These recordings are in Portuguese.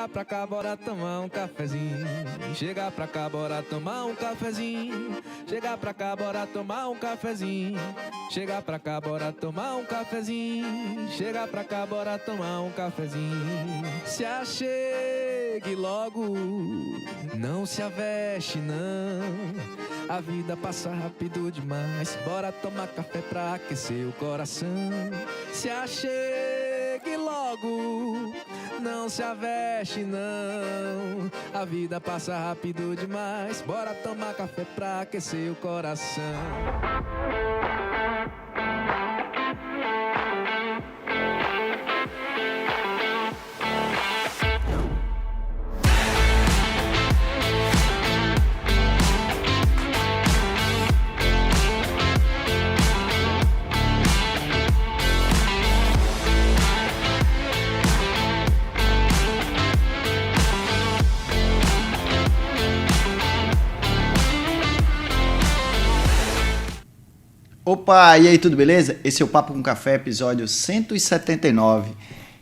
Chega pra cá, bora tomar um cafezinho. Chega pra cá, bora tomar um cafezinho. Chega pra cá, bora tomar um cafezinho. Chega pra cá, bora tomar um cafezinho. Chega pra cá, bora tomar um cafezinho. Se achegue logo, não se aveste não. A vida passa rápido demais. Bora tomar café pra aquecer o coração. Se achegue logo, não se aveste não. A vida passa rápido demais. Bora tomar café pra aquecer o coração. Opa, e aí, tudo beleza? Esse é o Papo com Café, episódio 179.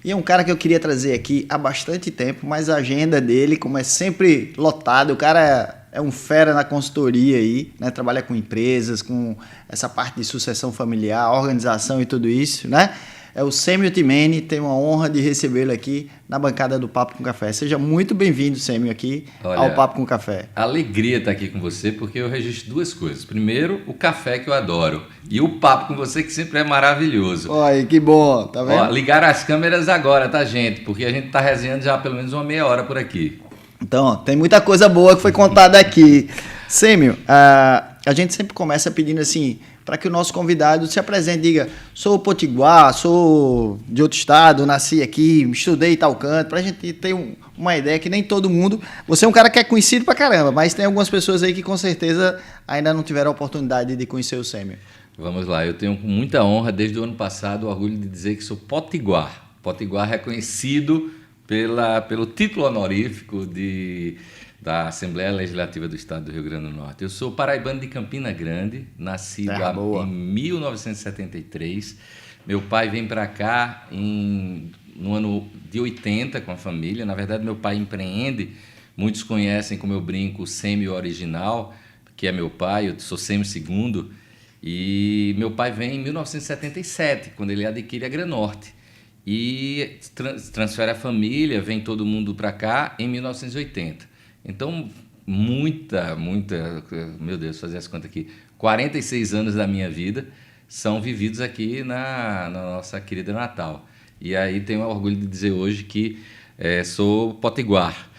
E é um cara que eu queria trazer aqui há bastante tempo, mas a agenda dele, como é sempre lotado, o cara é um fera na consultoria aí, né? Trabalha com empresas, com essa parte de sucessão familiar, organização e tudo isso, né? É o Sêmio Timene, tenho a honra de recebê-lo aqui na bancada do Papo com Café. Seja muito bem-vindo, Sêmio, aqui ao Papo com Café. Alegria estar aqui com você, porque eu registro duas coisas. Primeiro, o café que eu adoro, e o papo com você, que sempre é maravilhoso. Olha, que bom, tá vendo? Ó, ligaram as câmeras agora, tá, gente? Porque a gente tá resenhando já há pelo menos uma meia hora por aqui. Então, ó, tem muita coisa boa que foi contada aqui. Sêmio, a gente sempre começa pedindo assim, para que o nosso convidado se apresente, diga, sou potiguar, sou de outro estado, nasci aqui, estudei em tal canto, para a gente ter uma ideia que nem todo mundo... Você é um cara que é conhecido pra caramba, mas tem algumas pessoas aí que com certeza ainda não tiveram a oportunidade de conhecer o Sêmio. Vamos lá, eu tenho muita honra, desde o ano passado, o orgulho de dizer que sou potiguar. Potiguar reconhecido pelo título honorífico da Assembleia Legislativa do Estado do Rio Grande do Norte. Eu sou paraibano de Campina Grande, nascido em 1973. Meu pai vem para cá no ano de 80 com a família. Na verdade, meu pai empreende. Muitos conhecem, como eu brinco, o Sêmio original, que é meu pai, eu sou Sêmio II. E meu pai vem em 1977, quando ele adquire a Granorte. E transfere a família, vem todo mundo para cá em 1980. Então, meu Deus, fazer as contas aqui, 46 anos da minha vida são vividos aqui na nossa querida Natal. E aí tenho o orgulho de dizer hoje que sou potiguar.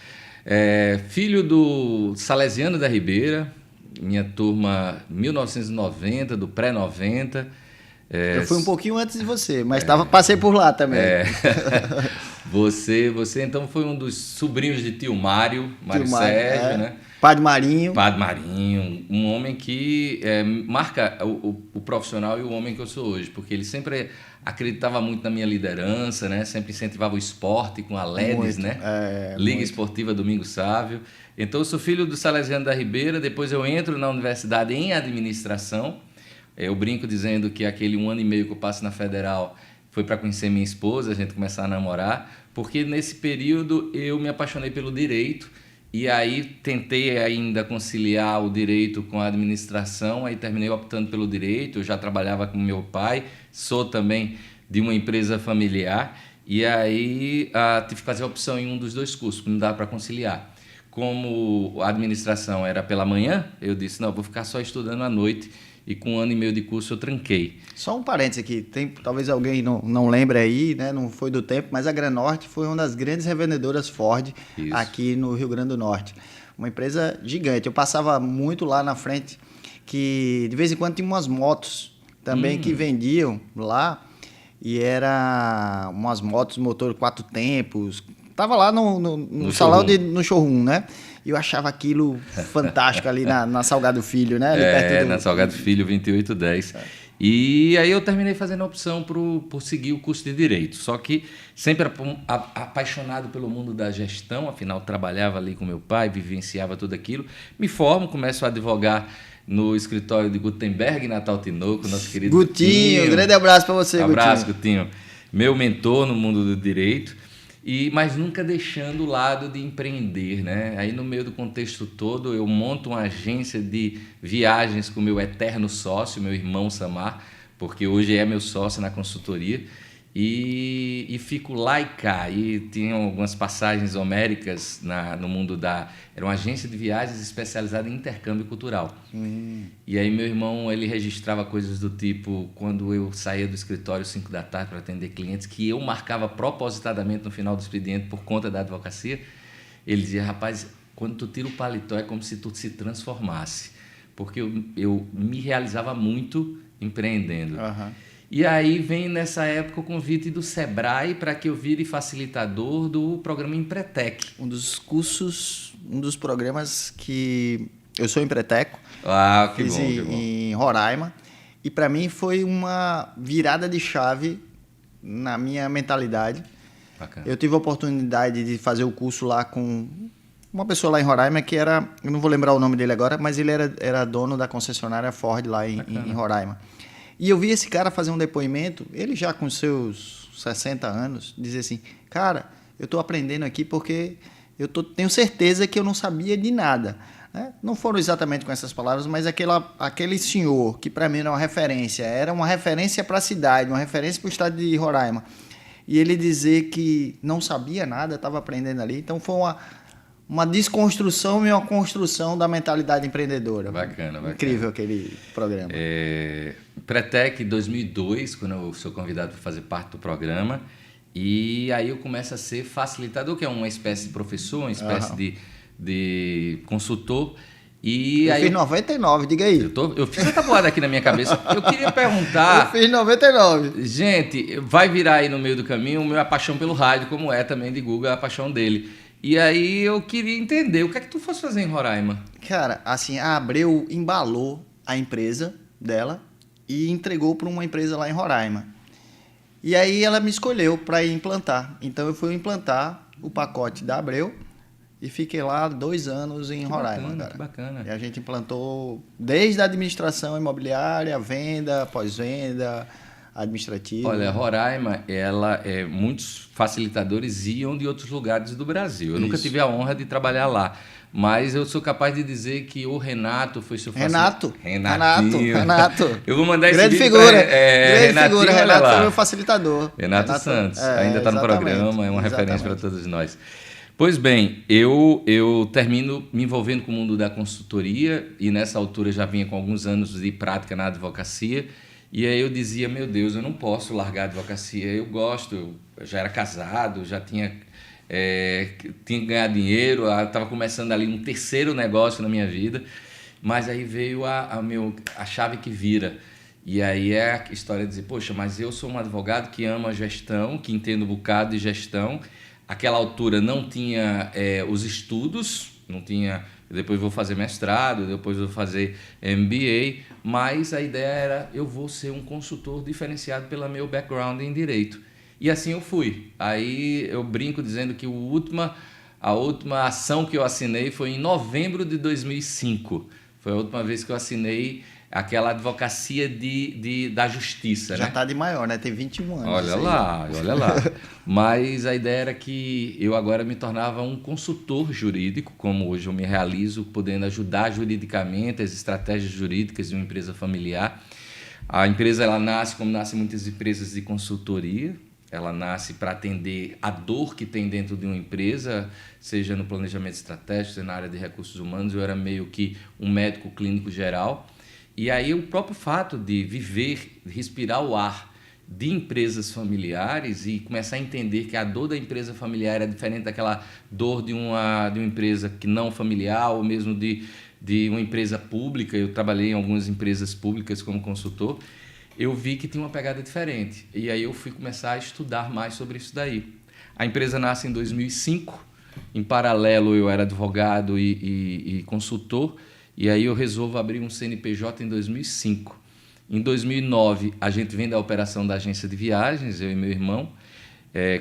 Filho do Salesiano da Ribeira, minha turma 1990, do pré-90. Eu fui um pouquinho antes de você, mas passei por lá também. Você então foi um dos sobrinhos de tio Mário Sérgio, né? Padre Marinho, um homem que marca o profissional e o homem que eu sou hoje, porque ele sempre acreditava muito na minha liderança, né? Sempre incentivava o esporte com a LEDs, né? Liga Esportiva Domingos Sávio. Então eu sou filho do Salesiano da Ribeira, depois eu entro na universidade em administração. Eu brinco dizendo que aquele 1 ano e meio que eu passo na Federal foi para conhecer minha esposa, a gente começar a namorar, porque nesse período eu me apaixonei pelo direito e aí tentei ainda conciliar o direito com a administração, aí terminei optando pelo direito. Eu já trabalhava com meu pai, sou também de uma empresa familiar e aí tive que fazer a opção em um dos dois cursos, não dá para conciliar. Como a administração era pela manhã, eu disse, não, vou ficar só estudando à noite. E com 1 ano e meio de curso eu tranquei. Só um parênteses aqui, talvez alguém não lembre aí, né? Não foi do tempo, mas a Granorte foi uma das grandes revendedoras Ford aqui no Rio Grande do Norte. Uma empresa gigante. Eu passava muito lá na frente, que de vez em quando tinha umas motos também que vendiam lá, e era umas motos motor 4 tempos. Tava lá no salão, no showroom, né? E eu achava aquilo fantástico ali na Salgado Filho, né? Ali perto na Salgado Filho, 2810. E aí eu terminei fazendo a opção por seguir o curso de Direito. Só que sempre apaixonado pelo mundo da gestão, afinal trabalhava ali com meu pai, vivenciava tudo aquilo. Me formo, começo a advogar no escritório de Gutenberg, Natal Tinoco, nosso querido Gutinho. Grande abraço para você, Gutinho. Abraço, Gutinho. Meu mentor no mundo do direito. Mas nunca deixando o lado de empreender, né? Aí no meio do contexto todo eu monto uma agência de viagens com meu eterno sócio, meu irmão Samar, porque hoje é meu sócio na consultoria, e fico lá e cá. E tinham algumas passagens homéricas no mundo era uma agência de viagens especializada em intercâmbio cultural. E aí meu irmão, ele registrava coisas do tipo, quando eu saía do escritório 5 da tarde para atender clientes, que eu marcava propositadamente no final do expediente por conta da advocacia, ele dizia, rapaz, quando tu tira o paletó é como se tu se transformasse, porque eu me realizava muito empreendendo. E aí vem nessa época o convite do Sebrae para que eu vire facilitador do programa Empretec. Um dos programas que eu sou empreteco. Que fiz bom, em Roraima. E para mim foi uma virada de chave na minha mentalidade. Bacana. Eu tive a oportunidade de fazer o curso lá com uma pessoa lá em Roraima que era, eu não vou lembrar o nome dele agora, mas ele era dono da concessionária Ford lá em Roraima. E eu vi esse cara fazer um depoimento, ele já com seus 60 anos, dizer assim, cara, eu estou aprendendo aqui porque tenho certeza que eu não sabia de nada. Não foram exatamente com essas palavras, mas aquele senhor, que para mim era uma referência para a cidade, uma referência para o estado de Roraima. E ele dizer que não sabia nada, estava aprendendo ali. Então foi uma desconstrução e uma construção da mentalidade empreendedora. Bacana. Incrível aquele programa. Empretec 2002, quando eu sou convidado para fazer parte do programa, e aí eu começo a ser facilitador, que é uma espécie de professor, uma espécie de consultor. E eu aí fiz 99, diga aí. Eu fiz essa tabuada aqui na minha cabeça. Eu queria perguntar... Eu fiz 99. Gente, vai virar aí no meio do caminho o meu paixão pelo rádio, como é também de Guga a paixão dele. E aí eu queria entender, o que é que tu fosse fazer em Roraima? Cara, assim, a Abreu embalou a empresa dela e entregou para uma empresa lá em Roraima. E aí ela me escolheu para ir implantar. Então eu fui implantar o pacote da Abreu e fiquei lá 2 anos em Roraima. Bacana, cara. Que bacana. E a gente implantou desde a administração imobiliária, venda, pós-venda, administrativa. Olha, Roraima, muitos facilitadores iam de outros lugares do Brasil. Eu nunca tive a honra de trabalhar lá, mas eu sou capaz de dizer que o Renato foi seu facilitador. Renato. Eu vou mandar esse grande vídeo figura. Grande figura. Renato foi meu facilitador. Renato Santos, ainda está no programa, é uma referência para todos nós. Pois bem, eu termino me envolvendo com o mundo da consultoria e nessa altura já vinha com alguns anos de prática na advocacia. E aí eu dizia, meu Deus, eu não posso largar a advocacia, eu gosto, eu já era casado, já tinha que ganhar dinheiro, estava começando ali um terceiro negócio na minha vida, mas aí veio a chave que vira. E aí é a história de dizer, poxa, mas eu sou um advogado que ama gestão, que entendo um bocado de gestão. Aquela altura não tinha os estudos, não tinha... Depois vou fazer mestrado, depois vou fazer MBA, mas a ideia era eu vou ser um consultor diferenciado pelo meu background em direito. E assim eu fui. Aí eu brinco dizendo que a última ação que eu assinei foi em novembro de 2005. Foi a última vez que eu assinei aquela advocacia da justiça. Já né? está de maior, né? Tem 21 anos. Olha lá. Mas a ideia era que eu agora me tornava um consultor jurídico, como hoje eu me realizo, podendo ajudar juridicamente as estratégias jurídicas de uma empresa familiar. A empresa ela nasce como nascem muitas empresas de consultoria. Ela nasce para atender a dor que tem dentro de uma empresa, seja no planejamento estratégico, seja na área de recursos humanos. Eu era meio que um médico clínico geral. E aí o próprio fato de viver, de respirar o ar de empresas familiares e começar a entender que a dor da empresa familiar é diferente daquela dor de uma empresa que não familiar ou mesmo de uma empresa pública. Eu trabalhei em algumas empresas públicas como consultor. Eu vi que tinha uma pegada diferente. E aí eu fui começar a estudar mais sobre isso daí. A empresa nasce em 2005. Em paralelo, eu era advogado e consultor. E aí eu resolvo abrir um CNPJ em 2005. Em 2009, a gente vem da operação da agência de viagens, eu e meu irmão.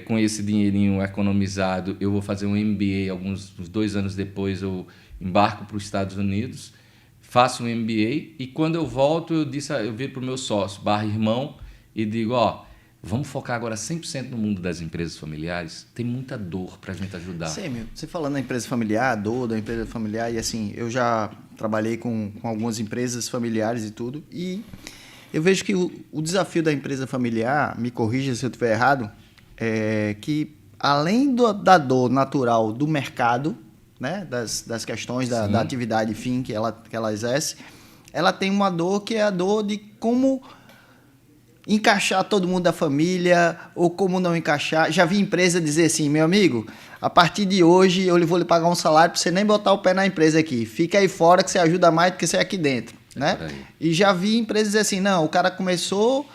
Com esse dinheirinho economizado, eu vou fazer um MBA. Uns 2 anos depois, eu embarco para os Estados Unidos. Faço um MBA e quando eu volto, eu viro para o meu sócio, /irmão, e digo, Vamos focar agora 100% no mundo das empresas familiares? Tem muita dor para a gente ajudar. Sim, você falando da empresa familiar, a dor da empresa familiar, e assim, eu já trabalhei com algumas empresas familiares e tudo, e eu vejo que o desafio da empresa familiar, me corrija se eu estiver errado, é que além da dor natural do mercado, né, das questões da atividade fim que ela exerce, ela tem uma dor que é a dor de como encaixar todo mundo da família ou como não encaixar. Já vi empresa dizer assim, meu amigo, a partir de hoje eu vou lhe pagar um salário para você nem botar o pé na empresa aqui. Fica aí fora que você ajuda mais do que você é aqui dentro, né? E já vi empresas dizer assim, não, o cara começou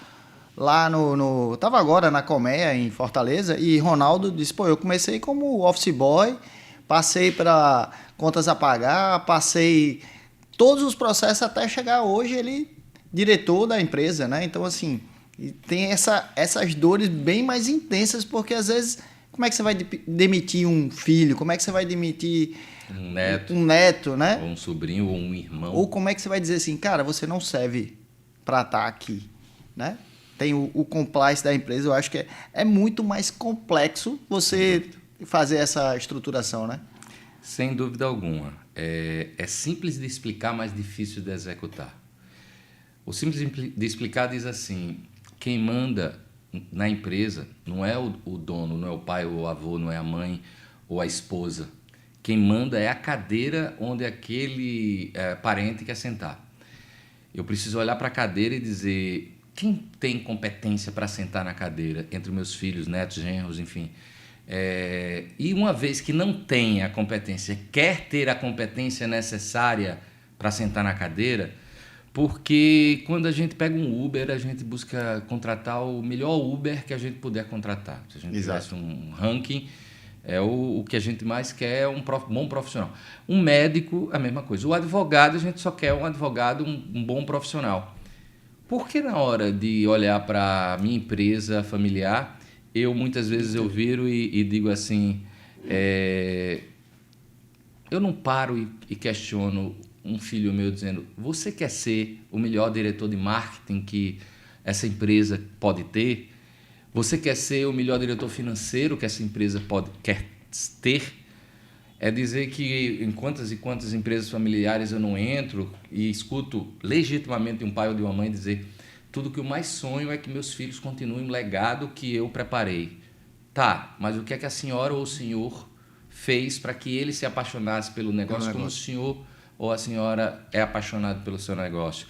lá tava agora na Colmeia, em Fortaleza, e Ronaldo disse, pô, eu comecei como office boy, passei para contas a pagar, passei todos os processos até chegar hoje ele diretor da empresa, né? Então, assim, tem essas dores bem mais intensas, porque às vezes, como é que você vai demitir um filho? Como é que você vai demitir um neto, né? Ou um sobrinho, ou um irmão. Ou como é que você vai dizer assim, cara, você não serve para estar aqui, né? Tem o compliance da empresa, eu acho que é muito mais complexo você fazer essa estruturação, né? Sem dúvida alguma. É simples de explicar, mas difícil de executar. O simples de explicar diz assim, quem manda na empresa não é o dono, não é o pai ou o avô, não é a mãe ou a esposa. Quem manda é a cadeira onde aquele parente quer sentar. Eu preciso olhar para a cadeira e dizer, quem tem competência para sentar na cadeira? Entre meus filhos, netos, genros, enfim. E uma vez que não tem a competência, quer ter a competência necessária para sentar na cadeira, porque quando a gente pega um Uber, a gente busca contratar o melhor Uber que a gente puder contratar. Se a gente tivesse um ranking, o que a gente mais quer é um bom profissional. Um médico, a mesma coisa. O advogado, a gente só quer um advogado, um bom profissional. Por que na hora de olhar para a minha empresa familiar, muitas vezes eu viro e digo assim, eu não paro e questiono um filho meu dizendo, você quer ser o melhor diretor de marketing que essa empresa pode ter? Você quer ser o melhor diretor financeiro que essa empresa quer ter? É dizer que em quantas e quantas empresas familiares eu não entro e escuto legitimamente um pai ou de uma mãe dizer, tudo que eu mais sonho é que meus filhos continuem o legado que eu preparei. Tá, mas o que é que a senhora ou o senhor fez para que ele se apaixonasse pelo negócio como o senhor ou a senhora é apaixonado pelo seu negócio?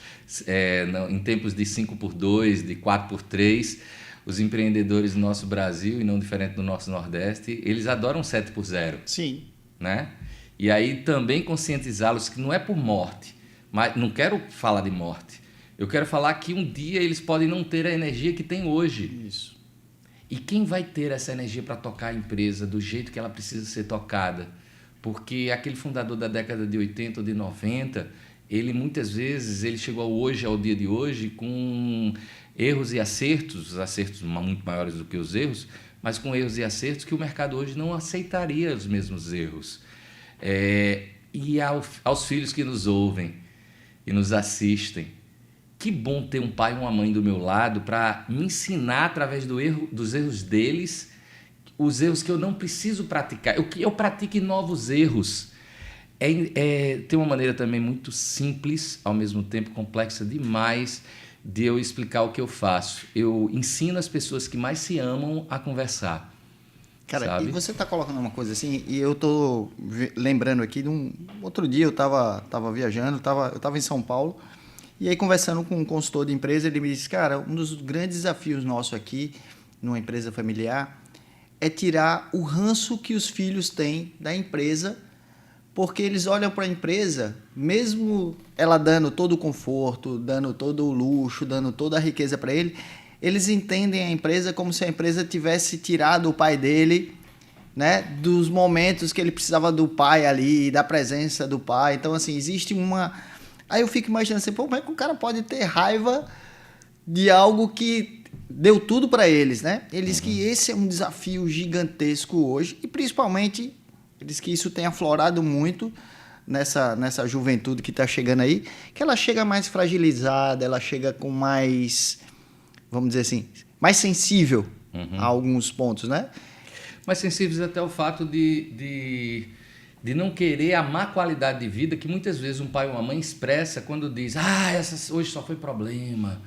Em tempos de 5x2, de 4x3, os empreendedores do nosso Brasil, e não diferente do nosso Nordeste, eles adoram 7x0. Sim. Né? E aí também conscientizá-los que não é por morte, mas não quero falar de morte. Eu quero falar que um dia eles podem não ter a energia que tem hoje. Isso. E quem vai ter essa energia para tocar a empresa do jeito que ela precisa ser tocada? Porque aquele fundador da década de 80 ou de 90, ele muitas vezes ele chegou ao dia de hoje com erros e acertos, os acertos muito maiores do que os erros, mas com erros e acertos que o mercado hoje não aceitaria os mesmos erros. E aos filhos que nos ouvem e nos assistem, que bom ter um pai e uma mãe do meu lado para me ensinar através dos erros deles, os erros que eu não preciso praticar, eu pratique novos erros. Tem uma maneira também muito simples, ao mesmo tempo complexa demais, de eu explicar o que eu faço. Eu ensino as pessoas que mais se amam a conversar. Cara, sabe? E você está colocando uma coisa assim, e eu tô lembrando aqui de um outro dia, eu estava viajando, eu estava em São Paulo, e aí conversando com um consultor de empresa, ele me disse, cara, um dos grandes desafios nossos aqui, numa empresa familiar, é tirar o ranço que os filhos têm da empresa, porque eles olham para a empresa, mesmo ela dando todo o conforto, dando todo o luxo, dando toda a riqueza para ele, eles entendem a empresa como se a empresa tivesse tirado o pai dele, né, dos momentos que ele precisava do pai ali, da presença do pai. Então, assim, existe uma... Aí eu fico imaginando assim, pô, como é que o cara pode ter raiva de algo que deu tudo para eles, né? Ele diz que esse é um desafio gigantesco hoje, e principalmente, ele diz que isso tem aflorado muito nessa juventude que está chegando aí, que ela chega mais fragilizada, ela chega com mais, vamos dizer assim, mais sensível a alguns pontos, né? Mais sensíveis até o fato de não querer a má qualidade de vida que muitas vezes um pai ou uma mãe expressa quando diz: hoje só foi problema,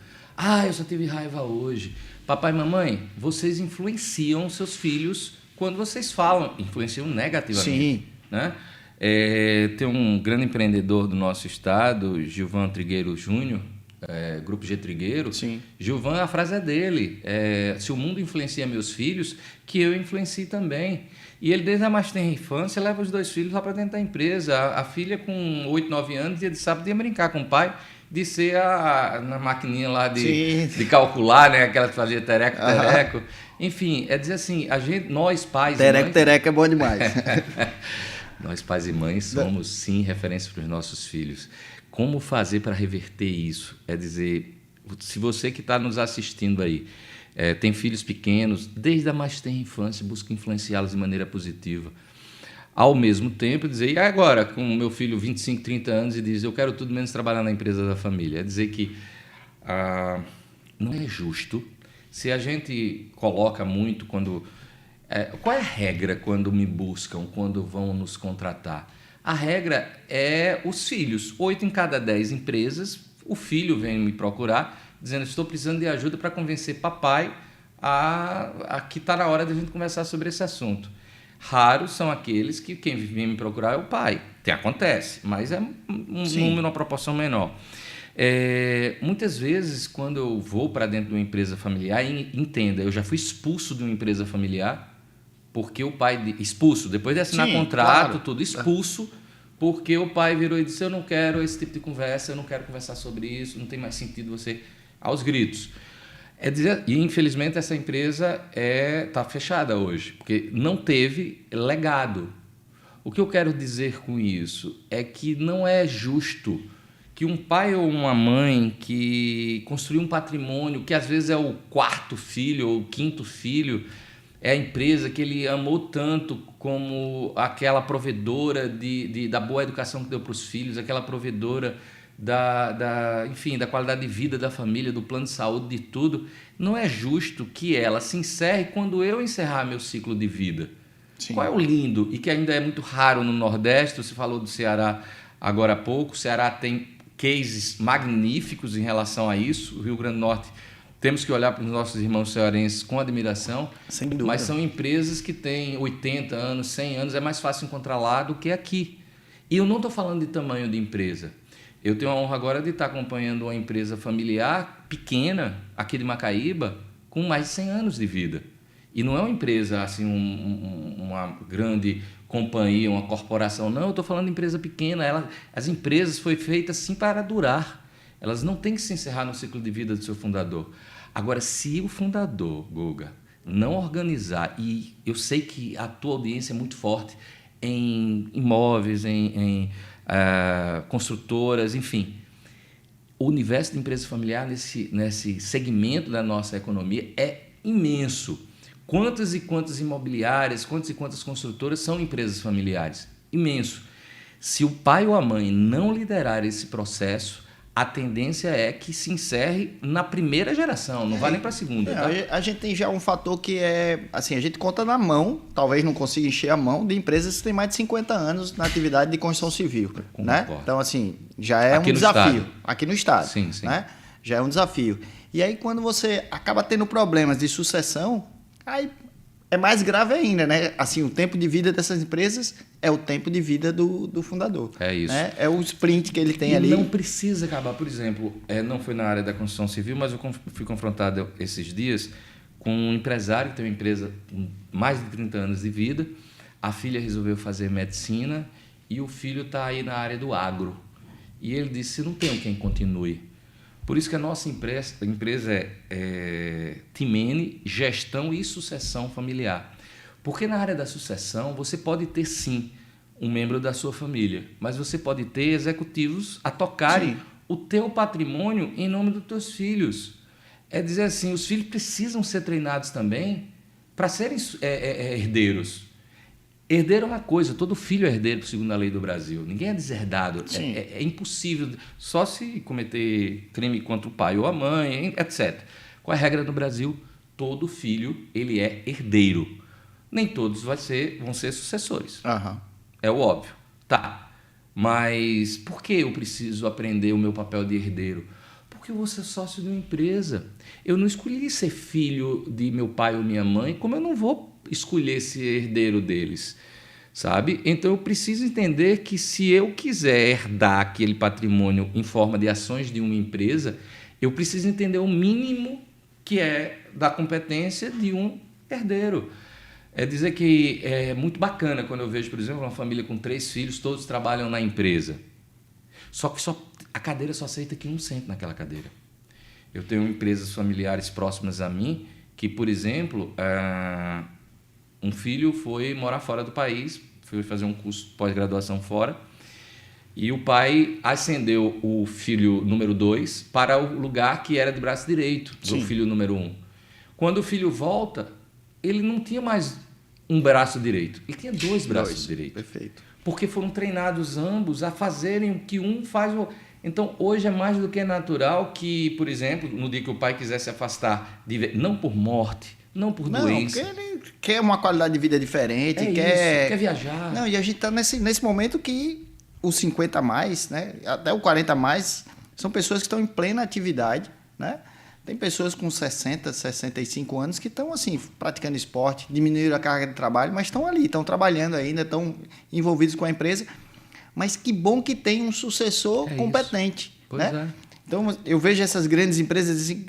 eu só tive raiva hoje. Papai e mamãe, vocês influenciam seus filhos quando vocês falam, influenciam negativamente. Sim. Né? Tem um grande empreendedor do nosso estado, Gilvan Trigueiro Júnior, Grupo G Trigueiro. Sim. Gilvan, a frase é dele: se o mundo influencia meus filhos, que eu influencie também. E ele, desde a mais tenra infância, leva os 2 filhos lá para dentro da empresa. A filha, com 8, 9 anos, dia de sábado, ia brincar com o pai, de ser na maquininha lá de calcular, né? Aquela que fazia tereco. Enfim, dizer assim, nós pais e mães... Tereco é bom demais. Nós pais e mães somos, sim, referência para os nossos filhos. Como fazer para reverter isso? É dizer, se você que está nos assistindo aí, tem filhos pequenos, desde a mais tenra infância, busca influenciá-los de maneira positiva. Ao mesmo tempo, dizer, e agora, com o meu filho 25, 30 anos, e diz, eu quero tudo menos trabalhar na empresa da família. É dizer que não é justo se a gente coloca muito quando... qual é a regra quando me buscam, quando vão nos contratar? A regra é os filhos. 8 em cada 10 empresas, o filho vem me procurar dizendo: estou precisando de ajuda para convencer papai que está na hora de a gente conversar sobre esse assunto. Raros são aqueles que quem vem me procurar é o pai. Acontece, mas é um número, uma proporção menor. Muitas vezes, quando eu vou para dentro de uma empresa familiar, entenda, eu já fui expulso de uma empresa familiar porque o pai... Expulso, depois de assinar contrato, claro. Tudo expulso, porque o pai virou e disse: eu não quero esse tipo de conversa, eu não quero conversar sobre isso, não tem mais sentido você... Aos gritos. E, infelizmente, essa empresa está fechada hoje, porque não teve legado. O que eu quero dizer com isso é que não é justo que um pai ou uma mãe que construiu um patrimônio, que às vezes é o 4º filho ou o 5º filho, é a empresa que ele amou tanto como aquela provedora da boa educação que deu para os filhos, aquela provedora enfim, da qualidade de vida da família, do plano de saúde, de tudo. Não é justo que ela se encerre quando eu encerrar meu ciclo de vida. Sim. Qual é o lindo, e que ainda é muito raro no Nordeste? Você falou do Ceará agora há pouco. O Ceará tem cases magníficos em relação a isso. O Rio Grande do Norte, temos que olhar para os nossos irmãos cearenses com admiração. Sem dúvida. Mas são empresas que têm 80 anos, 100 anos. É mais fácil encontrar lá do que aqui. E eu não estou falando de tamanho de empresa. Eu tenho a honra agora de estar acompanhando uma empresa familiar pequena, aqui de Macaíba, com mais de 100 anos de vida. E não é uma empresa, assim, uma grande companhia, uma corporação. Não, eu estou falando de empresa pequena. As empresas foram feitas assim para durar. Elas não têm que se encerrar no ciclo de vida do seu fundador. Agora, se o fundador, Guga, não organizar, e eu sei que a tua audiência é muito forte em imóveis, em construtoras, enfim. O universo de empresa familiar nesse segmento da nossa economia é imenso. Quantas e quantas imobiliárias, quantas e quantas construtoras são empresas familiares? Imenso. Se o pai ou a mãe não liderar esse processo, a tendência é que se encerre na primeira geração, não vai nem para a segunda. Tá? A gente tem já um fator que assim, a gente conta na mão, talvez não consiga encher a mão, de empresas que têm mais de 50 anos na atividade de construção civil. Né? Então, assim, já é um desafio. Estado. Aqui no estado. Sim, sim. Né? Já é um desafio. E aí, quando você acaba tendo problemas de sucessão, aí é mais grave ainda, né? Assim, o tempo de vida dessas empresas é o tempo de vida do fundador. É isso. Né? É o sprint que ele tem ali. Não precisa acabar. Por exemplo, não foi na área da construção civil, mas eu fui confrontado esses dias com um empresário que tem uma empresa com mais de 30 anos de vida. A filha resolveu fazer medicina e o filho está aí na área do agro. E ele disse: não tenho quem continue. Por isso que a nossa empresa é Timene, Gestão e Sucessão Familiar. Porque na área da sucessão você pode ter, sim, um membro da sua família, mas você pode ter executivos a tocarem o teu patrimônio em nome dos teus filhos. É dizer assim, os filhos precisam ser treinados também para serem herdeiros. Herdeiro é uma coisa, todo filho é herdeiro segundo a lei do Brasil. Ninguém é deserdado. É impossível, só se cometer crime contra o pai ou a mãe, etc. Qual é a regra no Brasil? todo filho ele é herdeiro. Nem todos vão ser sucessores. Uhum. É o óbvio. Tá. Mas por que eu preciso aprender o meu papel de herdeiro? Porque eu vou ser sócio de uma empresa. Eu não escolhi ser filho de meu pai ou minha mãe, como eu não vou escolher ser herdeiro deles, sabe? Então eu preciso entender que se eu quiser herdar aquele patrimônio em forma de ações de uma empresa, eu preciso entender o mínimo que é da competência de um herdeiro. É dizer que é muito bacana quando eu vejo, por exemplo, uma família com 3 filhos, todos trabalham na empresa. Só que a cadeira só aceita que um sente naquela cadeira. Eu tenho empresas familiares próximas a mim que, por exemplo, um filho foi morar fora do país, foi fazer um curso de pós-graduação fora, e o pai ascendeu o filho número 2 para o lugar que era de braço direito do Sim. filho número 1. Quando o filho volta, ele não tinha mais um braço direito, ele tinha 2 braços direitos. Perfeito. Porque foram treinados ambos a fazerem o que um faz. Então, hoje é mais do que natural que, por exemplo, no dia que o pai quiser se afastar, não por morte, não por doença. Porque ele quer uma qualidade de vida diferente, quer viajar. Não, e a gente está nesse momento que os 50 a mais, né, até o 40 a mais, são pessoas que estão em plena atividade, né? Tem pessoas com 60, 65 anos que estão assim, praticando esporte, diminuíram a carga de trabalho, mas estão ali, estão trabalhando ainda, estão envolvidos com a empresa. Mas que bom que tem um sucessor competente. Pois né? é. Então, eu vejo essas grandes empresas assim,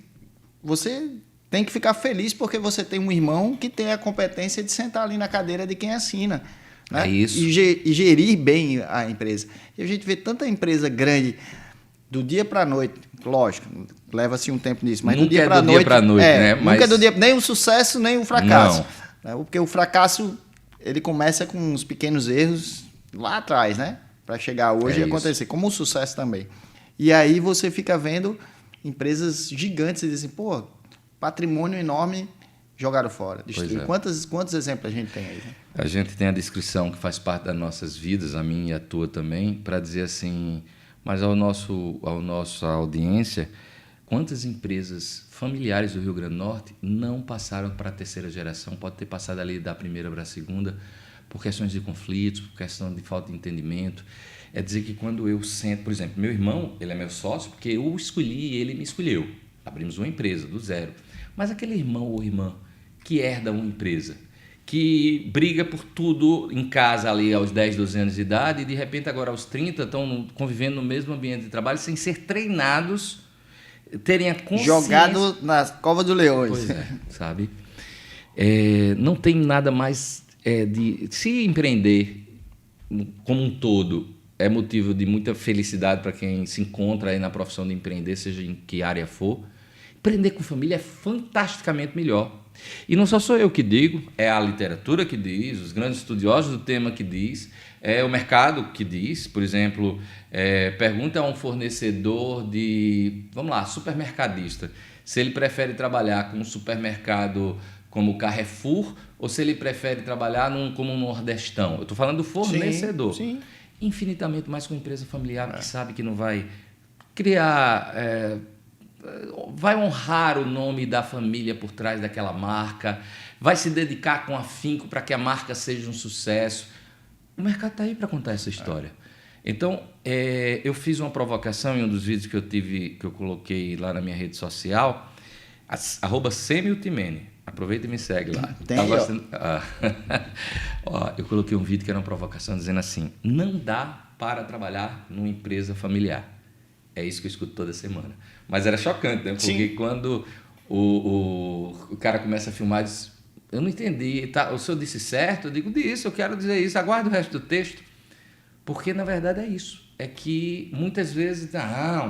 você tem que ficar feliz porque você tem um irmão que tem a competência de sentar ali na cadeira de quem assina. Né? É isso. E gerir bem a empresa. E a gente vê tanta empresa grande do dia para a noite, lógico, leva-se um tempo nisso, mas nunca do dia para a noite, né? Nunca é do dia, nem o sucesso, nem o fracasso. Não. Né? Porque o fracasso, ele começa com uns pequenos erros lá atrás, né? Para chegar hoje e acontecer, como o sucesso também. E aí você fica vendo empresas gigantes e dizem, pô, patrimônio enorme, jogaram fora. É. Quantos exemplos a gente tem aí? Né? A gente tem a descrição que faz parte das nossas vidas, a minha e a tua também, para dizer assim, mas à nossa audiência, quantas empresas familiares do Rio Grande do Norte não passaram para a terceira geração, pode ter passado ali da primeira para a segunda, por questões de conflitos, por questão de falta de entendimento. É dizer que quando eu sento, por exemplo, meu irmão, ele é meu sócio, porque eu escolhi e ele me escolheu. Abrimos uma empresa do zero. Mas aquele irmão ou irmã que herda uma empresa, que briga por tudo em casa ali aos 10, 12 anos de idade e de repente agora aos 30 estão convivendo no mesmo ambiente de trabalho sem ser treinados, terem a consciência... Jogado na cova do leões. Pois é, sabe? Não tem nada mais... se empreender como um todo é motivo de muita felicidade para quem se encontra aí na profissão de empreender, seja em que área for, empreender com família é fantasticamente melhor. E não sou eu que digo, é a literatura que diz, os grandes estudiosos do tema que diz, é o mercado que diz. Por exemplo, pergunta a um fornecedor de, supermercadista, se ele prefere trabalhar com um supermercado como o Carrefour ou se ele prefere trabalhar como um nordestão. Eu estou falando do fornecedor. Sim. Infinitamente mais com uma empresa familiar que sabe que não vai criar... vai honrar o nome da família por trás daquela marca, vai se dedicar com afinco para que a marca seja um sucesso. O mercado está aí para contar essa história. Então, eu fiz uma provocação em um dos vídeos que eu coloquei lá na minha rede social, @semiltimene. Aproveita e me segue lá. Tem eu coloquei um vídeo que era uma provocação dizendo assim, não dá para trabalhar numa empresa familiar. É isso que eu escuto toda semana. Mas era chocante, né? Porque Sim. quando o cara começa a filmar, diz, eu não entendi, tá? O senhor disse certo? Eu digo, disse, eu quero dizer isso, aguarde o resto do texto. Porque, na verdade, é isso. É que, muitas vezes,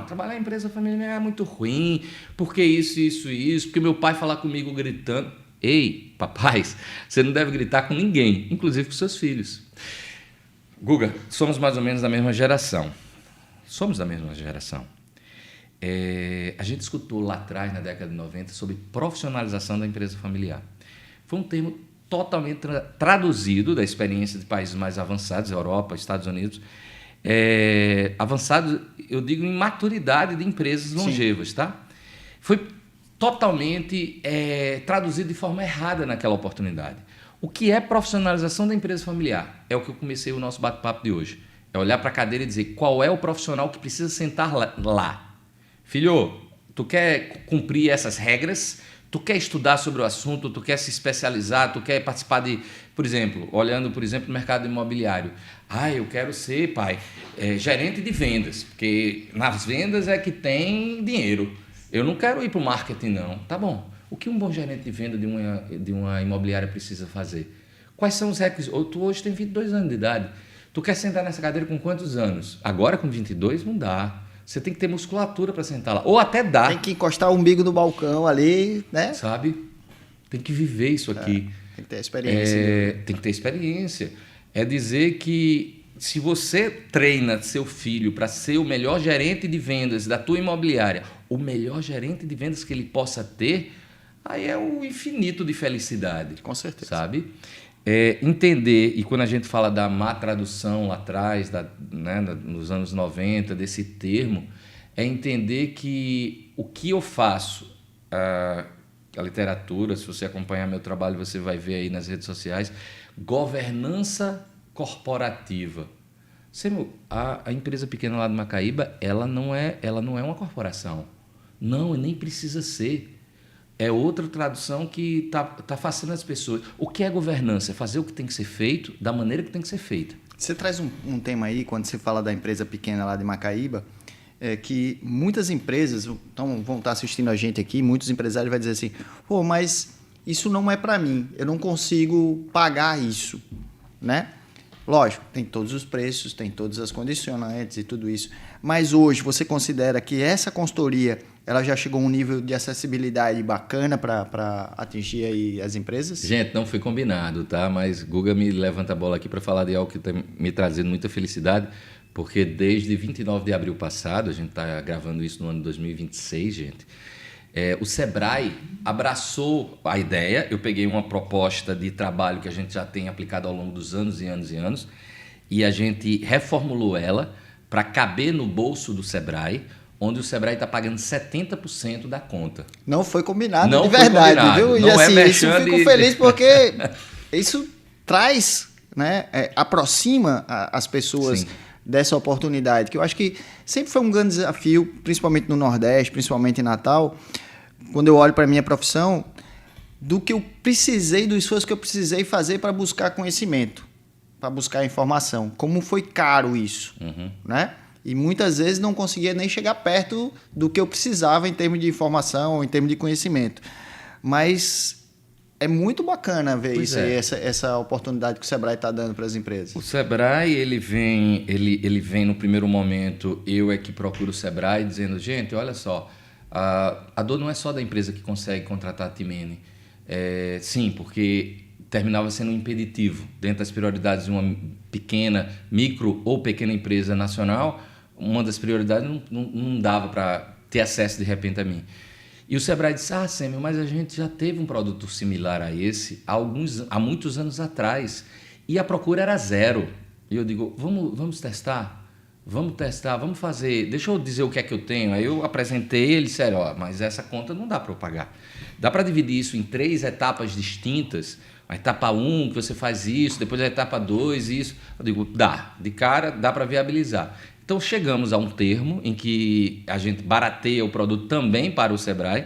trabalhar em empresa familiar é muito ruim, porque isso, porque meu pai falar comigo gritando. Ei, papais, você não deve gritar com ninguém, inclusive com seus filhos. Guga, somos mais ou menos da mesma geração. Somos da mesma geração. A gente escutou lá atrás, na década de 90, sobre profissionalização da empresa familiar. Foi um termo totalmente traduzido da experiência de países mais avançados, Europa, Estados Unidos. Avançado, eu digo, em maturidade de empresas longevas. Tá? Foi totalmente traduzido de forma errada naquela oportunidade. O que é profissionalização da empresa familiar? É o que eu comecei o nosso bate-papo de hoje. É olhar para a cadeira e dizer qual é o profissional que precisa sentar lá. Filho, tu quer cumprir essas regras? Tu quer estudar sobre o assunto? Tu quer se especializar? Tu quer participar de, por exemplo, olhando, por exemplo, no mercado imobiliário. Eu quero ser, pai, gerente de vendas, porque nas vendas é que tem dinheiro. Eu não quero ir para o marketing, não. Tá bom. O que um bom gerente de venda de uma imobiliária precisa fazer? Quais são os requisitos? Tu hoje tem 22 anos de idade. Tu quer sentar nessa cadeira com quantos anos? Agora, com 22, não dá. Você tem que ter musculatura para sentar lá. Ou até dá. Tem que encostar o umbigo no balcão ali, né? Sabe? Tem que viver isso aqui. Tem que ter experiência. Tem que ter experiência. É dizer que se você treina seu filho para ser o melhor gerente de vendas da tua imobiliária, o melhor gerente de vendas que ele possa ter, aí é o infinito de felicidade. Com certeza. Sabe? Entender, e quando a gente fala da má tradução lá atrás, nos anos 90, desse termo, é entender que o que eu faço, a literatura, se você acompanhar meu trabalho, você vai ver aí nas redes sociais, governança corporativa. A empresa pequena lá de Macaíba, ela não é uma corporação. Não, nem precisa ser. É outra tradução que tá fascinando as pessoas. O que é governança? É fazer o que tem que ser feito da maneira que tem que ser feita. Você traz um tema aí, quando você fala da empresa pequena lá de Macaíba, que muitas empresas vão estar assistindo a gente aqui, muitos empresários vão dizer assim, mas isso não é para mim, eu não consigo pagar isso, né? Lógico, tem todos os preços, tem todas as condicionantes e tudo isso, mas hoje você considera que essa consultoria ela já chegou a um nível de acessibilidade bacana para atingir aí as empresas? Gente, não foi combinado, tá? Mas Guga me levanta a bola aqui para falar de algo que está me trazendo muita felicidade, porque desde 29 de abril passado, a gente está gravando isso no ano 2026, gente, o Sebrae abraçou a ideia. Eu peguei uma proposta de trabalho que a gente já tem aplicado ao longo dos anos e anos e anos, e a gente reformulou ela para caber no bolso do Sebrae, onde o Sebrae está pagando 70% da conta. Não foi combinado, não de verdade, combinado. Viu? Não e assim, isso eu fico feliz porque isso traz, né, aproxima as pessoas Sim. dessa oportunidade, que eu acho que sempre foi um grande desafio, principalmente no Nordeste, principalmente em Natal, quando eu olho para a minha profissão, do que eu precisei, do esforço que eu precisei fazer para buscar conhecimento, para buscar informação. Como foi caro isso, né? E muitas vezes não conseguia nem chegar perto do que eu precisava em termos de informação, em termos de conhecimento. Mas é muito bacana ver isso aí, essa oportunidade que o Sebrae está dando para as empresas. O Sebrae, ele vem no primeiro momento, eu é que procuro o Sebrae, dizendo, gente, olha só, a dor não é só da empresa que consegue contratar a Timene. Sim, porque terminava sendo um impeditivo. Dentro das prioridades de uma pequena, micro ou pequena empresa nacional, uma das prioridades não dava para ter acesso de repente a mim. E o Sebrae disse, Sêmio, mas a gente já teve um produto similar a esse há muitos anos atrás e a procura era zero. E eu digo, vamos testar? Vamos testar, vamos fazer, deixa eu dizer o que é que eu tenho. Aí eu apresentei, ele disse, mas essa conta não dá para eu pagar. Dá para dividir isso em 3 etapas distintas. A etapa 1, que você faz isso, depois a etapa 2, isso. Eu digo, dá, de cara, dá para viabilizar. Então, chegamos a um termo em que a gente barateia o produto também para o Sebrae,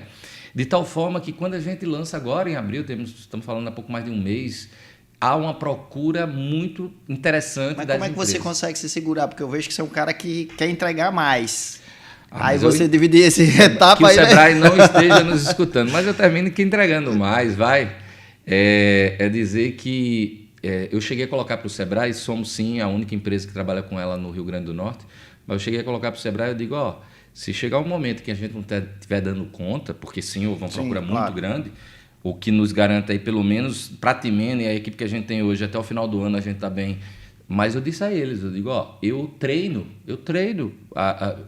de tal forma que quando a gente lança agora, em abril, estamos falando há pouco mais de um mês, há uma procura muito interessante das empresas. Mas como é que você consegue se segurar? Porque eu vejo que você é um cara que quer entregar mais. Aí você dividir essa etapa aí... Que o Sebrae não esteja nos escutando, mas eu termino que entregando mais, vai. É dizer que eu cheguei a colocar para o Sebrae, somos sim a única empresa que trabalha com ela no Rio Grande do Norte, mas eu cheguei a colocar para o Sebrae, eu digo, se chegar um momento que a gente não estiver dando conta, porque sim, houve uma procura muito grande, o que nos garante aí pelo menos para a Timene e a equipe que a gente tem hoje, até o final do ano a gente está bem. Mas eu disse a eles, eu digo, eu treino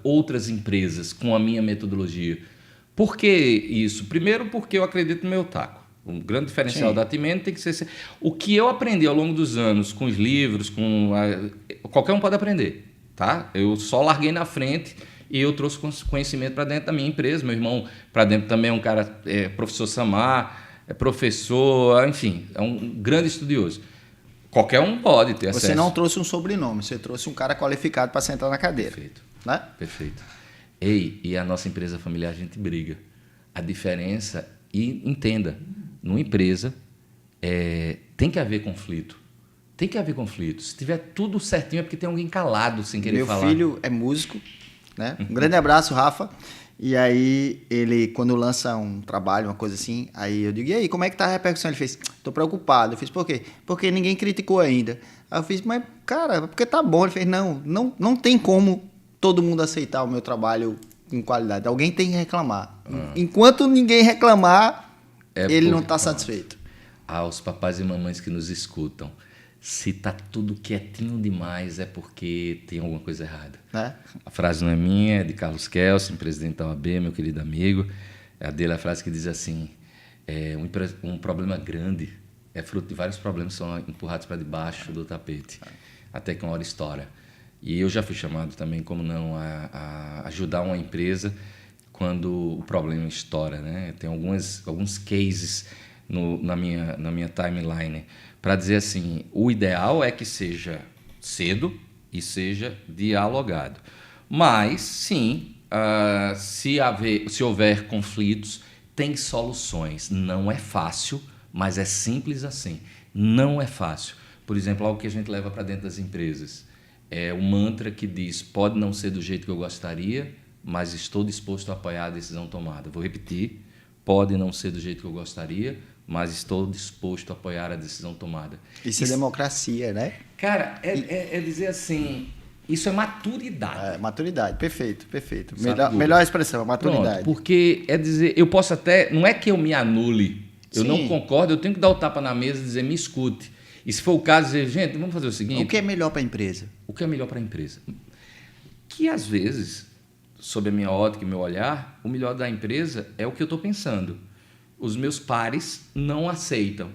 outras empresas com a minha metodologia. Por que isso? Primeiro porque eu acredito no meu taco. O grande diferencial da Timene tem que ser... O que eu aprendi ao longo dos anos, com os livros, qualquer um pode aprender, tá? Eu só larguei na frente e eu trouxe conhecimento para dentro da minha empresa. Meu irmão para dentro também é um cara, professor Samar, é professor, enfim, é um grande estudioso. Qualquer um pode ter acesso. Você não trouxe um sobrenome, você trouxe um cara qualificado para sentar na cadeira. Perfeito. Né? Perfeito. E a nossa empresa familiar, a gente briga. A diferença, e entenda, numa empresa tem que haver conflito. Tem que haver conflito. Se tiver tudo certinho é porque tem alguém calado sem querer falar. Meu filho é músico, né? Um grande abraço, Rafa. E aí, ele, quando lança um trabalho, uma coisa assim, aí eu digo, e aí, como é que tá a repercussão? Ele fez, tô preocupado. Eu fiz, por quê? Porque ninguém criticou ainda. Aí eu fiz, mas, cara, porque tá bom. Ele fez, não tem como todo mundo aceitar o meu trabalho com qualidade. Alguém tem que reclamar. Enquanto ninguém reclamar, ele não tá satisfeito. Aos papais e mamães que nos escutam, se tá tudo quietinho demais é porque tem alguma coisa errada. A frase não é minha, é de Carlos Kelsen, presidente da OAB, meu querido amigo. A dele é a frase que diz assim, um problema grande é fruto de vários problemas que são empurrados para debaixo do tapete, até que uma hora estoura. E eu já fui chamado também, como não, a ajudar uma empresa quando o problema estoura, né? Tem alguns cases na minha timeline para dizer assim, o ideal é que seja cedo e seja dialogado. Mas, sim, se houver conflitos, tem soluções. Não é fácil, mas é simples assim. Não é fácil. Por exemplo, algo que a gente leva para dentro das empresas. É o mantra que diz, pode não ser do jeito que eu gostaria, mas estou disposto a apoiar a decisão tomada. Vou repetir, pode não ser do jeito que eu gostaria, mas estou disposto a apoiar a decisão tomada. Isso é democracia, né? Cara, é dizer assim, isso é maturidade. Maturidade, perfeito. Melhor expressão, maturidade. Pronto, porque é dizer, eu posso até, não é que eu me anule, eu não concordo, eu tenho que dar o tapa na mesa e dizer, me escute. E se for o caso, dizer, gente, vamos fazer o seguinte... O que é melhor para a empresa? O que é melhor para a empresa? Que, às vezes, sob a minha ótica e meu olhar, o melhor da empresa é o que eu estou pensando. Os meus pares não aceitam.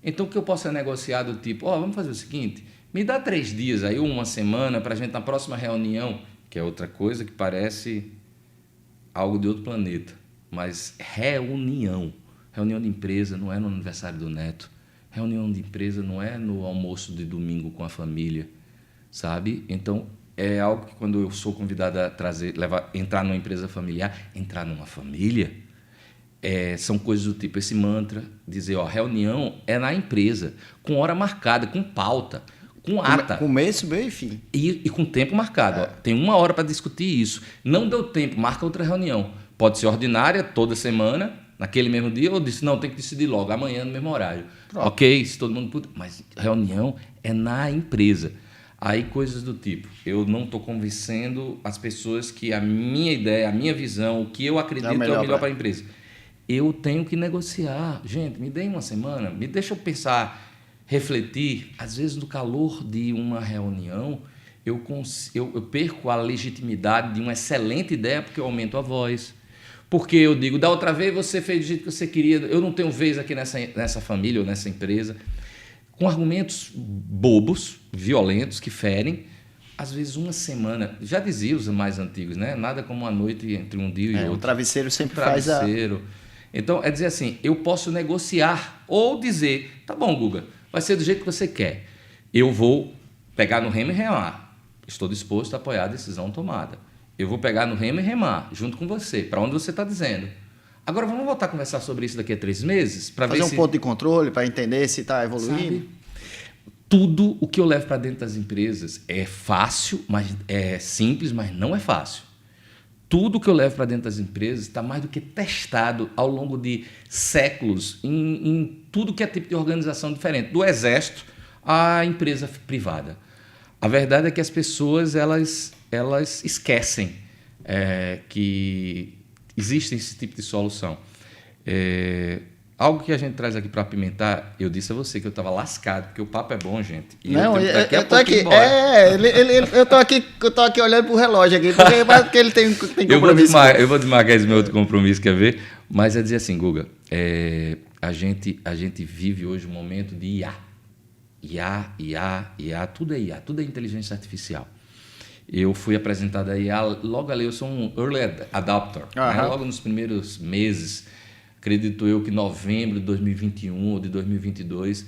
Então, o que eu posso negociar do tipo, vamos fazer o seguinte, me dá 3 dias aí, ou uma semana, para a gente, na próxima reunião, que é outra coisa que parece algo de outro planeta, mas reunião de empresa não é no aniversário do neto, reunião de empresa não é no almoço de domingo com a família, sabe? Então, é algo que quando eu sou convidado a entrar numa empresa familiar, entrar numa família, são coisas do tipo esse mantra, dizer, reunião é na empresa, com hora marcada, com pauta, com ata. Começo, meio e fim. E com tempo marcado. Tem 1 hora para discutir isso. Não deu tempo, marca outra reunião. Pode ser ordinária, toda semana, naquele mesmo dia, ou disse, não, tem que decidir logo, amanhã no mesmo horário. Pronto. Ok, se todo mundo puder. Mas reunião é na empresa. Aí coisas do tipo, eu não estou convencendo as pessoas que a minha ideia, a minha visão, o que eu acredito é o melhor para a empresa. Eu tenho que negociar. Gente, me deem uma semana, me deixa eu pensar, refletir. Às vezes, no calor de uma reunião, eu perco a legitimidade de uma excelente ideia porque eu aumento a voz. Porque eu digo, da outra vez você fez do jeito que você queria, eu não tenho vez aqui nessa família ou nessa empresa. Com argumentos bobos, violentos, que ferem, às vezes uma semana. Já dizia os mais antigos, né? Nada como uma noite entre um dia e outro. O travesseiro sempre faz a... Então, é dizer assim, eu posso negociar ou dizer, tá bom, Guga, vai ser do jeito que você quer. Eu vou pegar no remo e remar. Estou disposto a apoiar a decisão tomada. Eu vou pegar no remo e remar, junto com você, para onde você está dizendo. Agora, vamos voltar a conversar sobre isso daqui a 3 meses? Para fazer um ponto de controle, para entender se está evoluindo. Sabe? Tudo o que eu levo para dentro das empresas é fácil, mas é simples, mas não é fácil. Tudo que eu levo para dentro das empresas está mais do que testado ao longo de séculos em tudo que é tipo de organização diferente, do exército à empresa privada. A verdade é que as pessoas elas esquecem que existe esse tipo de solução. Algo que a gente traz aqui para apimentar, eu disse a você que eu estava lascado, porque o papo é bom, gente. E eu tô aqui. Eu tô aqui olhando pro relógio aqui, porque ele tem compromisso. Eu vou desmarcar esse meu outro compromisso, quer ver? Mas é dizer assim, Guga, a gente vive hoje um momento de IA, tudo é IA, tudo é inteligência artificial. eu fui apresentado aí, logo ali eu sou um early adopter, né? Logo nos primeiros meses, acredito eu que em novembro de 2021 ou de 2022,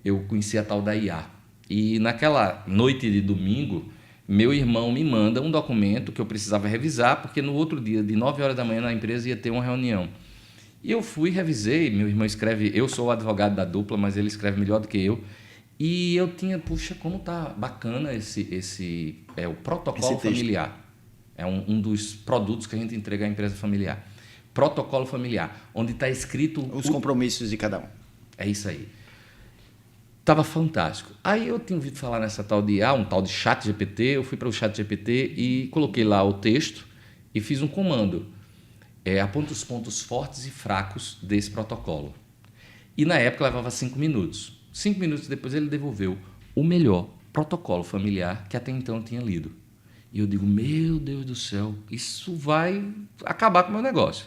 eu conheci a tal da IA. E naquela noite de domingo, meu irmão me manda um documento que eu precisava revisar, porque no outro dia, de 9 horas da manhã, na empresa ia ter uma reunião. E eu fui, revisei, meu irmão escreve, eu sou o advogado da dupla, mas ele escreve melhor do que eu. E eu tinha, puxa, como tá bacana o protocolo familiar. É um dos produtos que a gente entrega à empresa familiar. Protocolo familiar, onde está escrito... Os compromissos de cada um. É isso aí. Estava fantástico. Aí eu tinha ouvido falar nessa tal de IA, um tal de ChatGPT, eu fui para o ChatGPT e coloquei lá o texto e fiz um comando. Aponta os pontos fortes e fracos desse protocolo. E na época levava 5 minutos. 5 minutos depois ele devolveu o melhor protocolo familiar que até então eu tinha lido. E eu digo, meu Deus do céu, isso vai acabar com o meu negócio.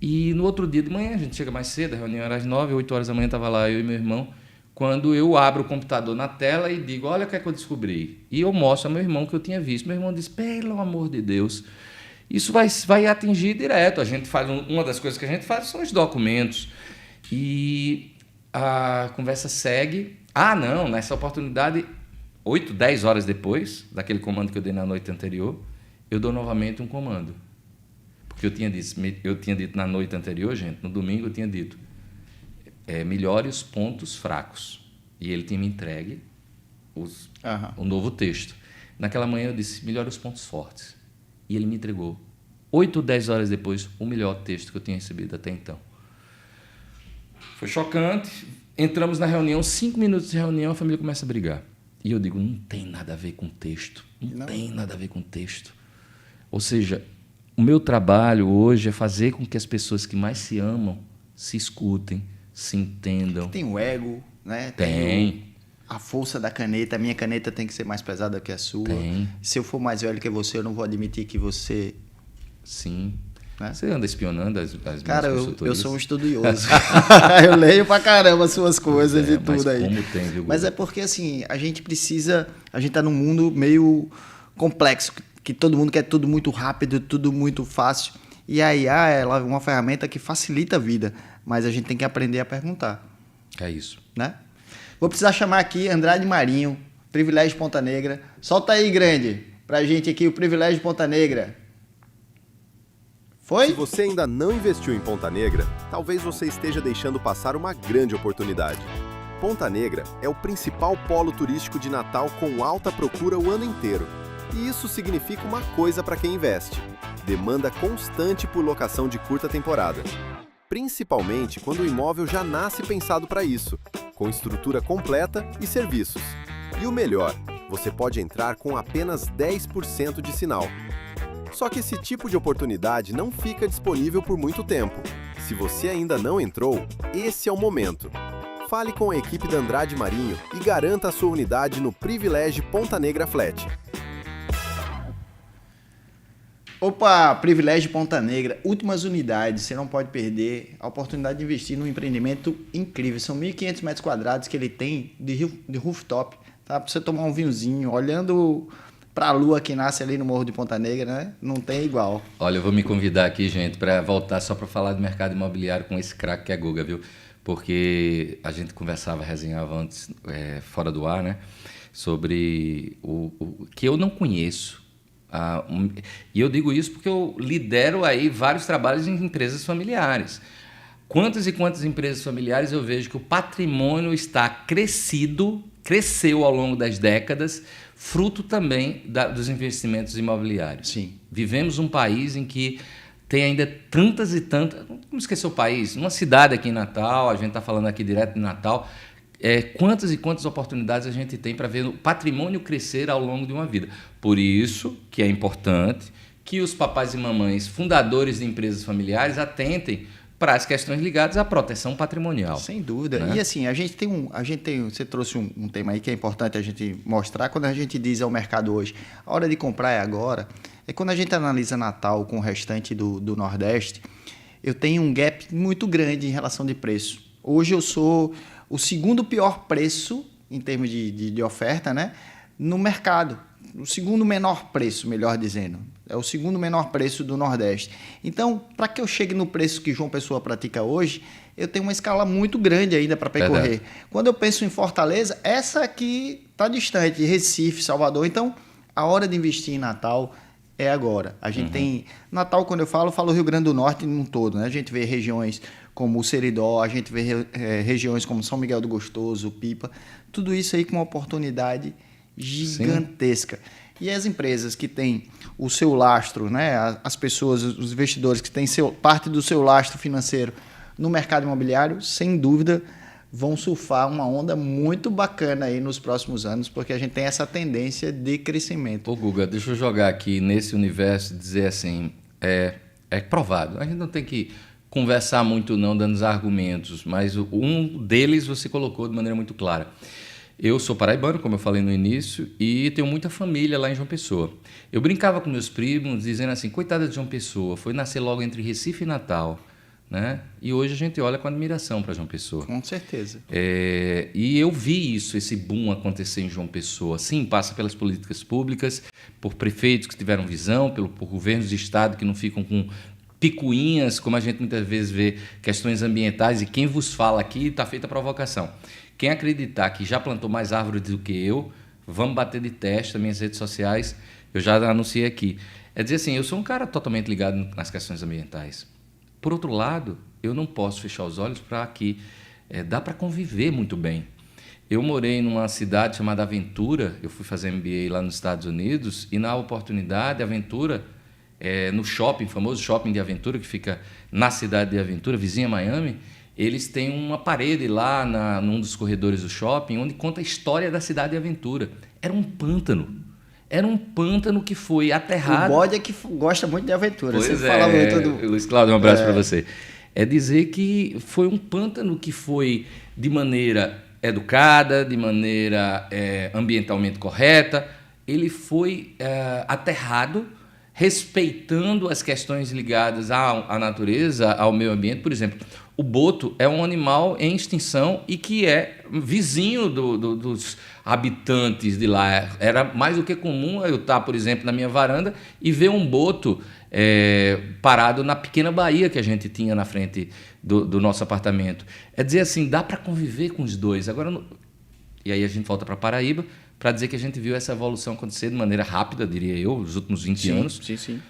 E no outro dia de manhã, a gente chega mais cedo, a reunião era às 9, 8 horas da manhã, estava lá eu e meu irmão, quando eu abro o computador na tela e digo, olha o que é que eu descobri. E eu mostro ao meu irmão o que eu tinha visto. Meu irmão diz, pelo amor de Deus, isso vai atingir direto. A gente faz, uma das coisas que a gente faz são os documentos. E a conversa segue. Não, nessa oportunidade, 8, 10 horas depois daquele comando que eu dei na noite anterior, eu dou novamente um comando. Porque eu tinha dito na noite anterior, gente, no domingo eu tinha dito, melhore os pontos fracos. E ele tinha me entregue um novo texto. Naquela manhã eu disse, melhore os pontos fortes. E ele me entregou, 8 ou 10 horas depois, o melhor texto que eu tinha recebido até então. Foi chocante. Entramos na reunião, 5 minutos de reunião, a família começa a brigar. E eu digo, não tem nada a ver com texto. Não tem nada a ver com texto. Ou seja, o meu trabalho hoje é fazer com que as pessoas que mais se amam se escutem, se entendam. Tem o ego, né? Tem. A força da caneta. A minha caneta tem que ser mais pesada que a sua. Tem. Se eu for mais velho que você, eu não vou admitir que você... Sim. Né? Você anda espionando as minhas Cara, consultorias? eu sou um estudioso. Eu leio pra caramba as suas coisas e tudo aí. Como tem, viu, mas é porque, assim, a gente tá num mundo meio complexo, que todo mundo quer tudo muito rápido, tudo muito fácil. E a IA é uma ferramenta que facilita a vida, mas a gente tem que aprender a perguntar. É isso. Né? Vou precisar chamar aqui Andrade Marinho, Privilégio Ponta Negra. Solta aí, grande, pra gente aqui o Privilégio Ponta Negra. Foi? Se você ainda não investiu em Ponta Negra, talvez você esteja deixando passar uma grande oportunidade. Ponta Negra é o principal polo turístico de Natal com alta procura o ano inteiro. E isso significa uma coisa para quem investe: demanda constante por locação de curta temporada. Principalmente quando o imóvel já nasce pensado para isso, com estrutura completa e serviços. E o melhor, você pode entrar com apenas 10% de sinal. Só que esse tipo de oportunidade não fica disponível por muito tempo. Se você ainda não entrou, esse é o momento. Fale com a equipe da Andrade Marinho e garanta a sua unidade no Privilégio Ponta Negra Flat. Opa, Privilégio Ponta Negra, últimas unidades, você não pode perder a oportunidade de investir num empreendimento incrível. São 1.500 metros quadrados que ele tem de rooftop, tá? Para você tomar um vinhozinho, olhando para a lua que nasce ali no Morro de Ponta Negra, né? Não tem igual. Olha, eu vou me convidar aqui, gente, para voltar só para falar do mercado imobiliário com esse craque que é Guga, viu? Porque a gente conversava, resenhava antes, fora do ar, né? Sobre o que eu não conheço. E eu digo isso porque eu lidero aí vários trabalhos em empresas familiares. Quantas e quantas empresas familiares eu vejo que o patrimônio está cresceu ao longo das décadas, fruto também dos investimentos imobiliários. Sim. Vivemos um país em que tem ainda tantas e tantas... Vamos esquecer o país. Numa cidade aqui em Natal, a gente está falando aqui direto de Natal, quantas e quantas oportunidades a gente tem para ver o patrimônio crescer ao longo de uma vida. Por isso que é importante que os papais e mamães, fundadores de empresas familiares, atentem para as questões ligadas à proteção patrimonial. Sem dúvida. Né? E assim, você trouxe um tema aí que é importante a gente mostrar. Quando a gente diz ao mercado hoje, a hora de comprar é agora, quando a gente analisa Natal com o restante do Nordeste, eu tenho um gap muito grande em relação de preço. Hoje eu sou o segundo pior preço em termos de oferta, né, no mercado. o segundo menor preço, melhor dizendo. É o segundo menor preço do Nordeste. Então, para que eu chegue no preço que João Pessoa pratica hoje, eu tenho uma escala muito grande ainda para percorrer. Verdade. Quando eu penso em Fortaleza, essa aqui está distante, Recife, Salvador. Então, a hora de investir em Natal é agora. A gente tem... Natal, quando eu falo Rio Grande do Norte num todo, né? A gente vê regiões como o Seridó, a gente vê regiões como São Miguel do Gostoso, Pipa. Tudo isso aí com uma oportunidade gigantesca. Sim. E as empresas que têm o seu lastro, né? As pessoas, os investidores que têm parte do seu lastro financeiro no mercado imobiliário, sem dúvida, vão surfar uma onda muito bacana aí nos próximos anos, porque a gente tem essa tendência de crescimento. Ô Guga, deixa eu jogar aqui nesse universo e dizer assim, é provado. A gente não tem que conversar muito não, dando os argumentos, mas um deles você colocou de maneira muito clara. Eu sou paraibano, como eu falei no início, e tenho muita família lá em João Pessoa. Eu brincava com meus primos, dizendo assim, coitada de João Pessoa, foi nascer logo entre Recife e Natal, né? E hoje a gente olha com admiração para João Pessoa. Com certeza. E eu vi isso, esse boom acontecer em João Pessoa. Sim, passa pelas políticas públicas, por prefeitos que tiveram visão, por governos de estado que não ficam com picuinhas, como a gente muitas vezes vê, questões ambientais, e quem vos fala aqui está feita a provocação. Quem acreditar que já plantou mais árvores do que eu, vamos bater de teste nas minhas redes sociais, eu já anunciei aqui. É dizer assim, eu sou um cara totalmente ligado nas questões ambientais. Por outro lado, eu não posso fechar os olhos para que dá para conviver muito bem. Eu morei numa cidade chamada Aventura, eu fui fazer MBA lá nos Estados Unidos, e na oportunidade, Aventura, no shopping, famoso shopping de Aventura, que fica na cidade de Aventura, vizinha Miami, eles têm uma parede lá num dos corredores do shopping, onde conta a história da cidade de Aventura. Era um pântano. Era um pântano que foi aterrado. O bode é que gosta muito de aventura. Pois você fala muito do... Luiz Cláudio, um abraço para você. É dizer que foi um pântano que foi de maneira educada, de maneira ambientalmente correta. Ele foi aterrado, respeitando as questões ligadas à natureza, ao meio ambiente. Por exemplo, o boto é um animal em extinção e que é vizinho dos habitantes de lá. Era mais do que comum eu estar, por exemplo, na minha varanda e ver um boto parado na pequena baía que a gente tinha na frente do nosso apartamento. É dizer assim, dá para conviver com os dois. Agora, e aí a gente volta para Paraíba, para dizer que a gente viu essa evolução acontecer de maneira rápida, diria eu, nos últimos 20 anos. Sim.